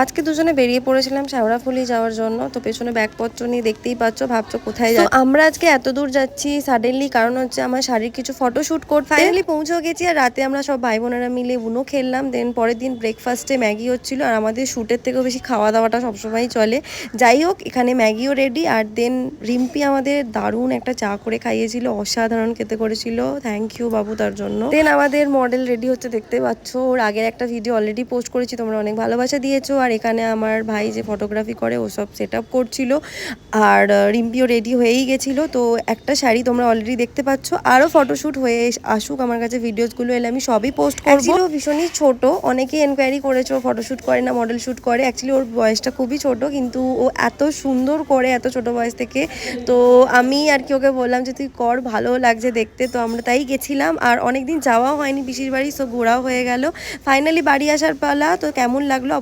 আজকে দুজনে বেরিয়ে পড়েছিলাম শেওড়াফুলি যাওয়ার জন্য। তো পেছনে ব্যাগপত্র নিয়ে দেখতেই পাচ্ছ, ভাবছো কোথায় যাচ্ছি। আমরা আজকে এত দূর যাচ্ছি সাডেনলি, কারণ হচ্ছে আমার শাড়ির কিছু ফটোশুট করতে। ফাইনালি পৌঁছেও গেছি, আর রাতে আমরা সব ভাই বোনেরা মিলে উনো খেললাম। দেন পরের দিন ব্রেকফাস্টে ম্যাগি হচ্ছিল, আর আমাদের শ্যুটের থেকেও বেশি খাওয়া দাওয়াটা সবসময়ই চলে। যাই হোক, এখানে ম্যাগিও রেডি। আর দেন রিম্পি আমাদের দারুণ একটা চা করে খাইয়েছিল, অসাধারণ খেতে করেছিল। থ্যাংক ইউ বাবু তার জন্য। দেন আমাদের মডেল রেডি হচ্ছে, দেখতে পাচ্ছ। ওর আগের একটা ভিডিও অলরেডি পোস্ট করেছি, তোমরা অনেক ভালোবাসা দিয়েছো। আর এখানে আমার ভাই যে ফটোগ্রাফি করে ও সব সেট আপ করছিল, আর রিম্পিও রেডি হয়েই গেছিলো। তো একটা শাড়ি তোমরা অলরেডি দেখতে পাচ্ছ, আরও ফটোশ্যুট হয়ে আসুক আমার কাছে, ভিডিওসগুলো এলে আমি সবই পোস্ট করবো। ও ভীষণই ছোট, অনেকেই এনকোয়ারি করেছো ফটোশ্যুট করে না মডেল শ্যুট করে। অ্যাকচুয়ালি ওর বয়সটা খুবই ছোট, কিন্তু ও এত সুন্দর করে এত ছোট বয়স থেকে। তো আমি আর কি ওকে বললাম যে তুই কর, ভালো লাগছে দেখতে। তো আমরা তাই গেছিলাম, আর অনেকদিন যাওয়াও হয়নি পিসির বাড়ি, সো ঘোরাও হয়ে গেল। ফাইনালি বাড়ি আসার পালা। তো কেমন লাগলো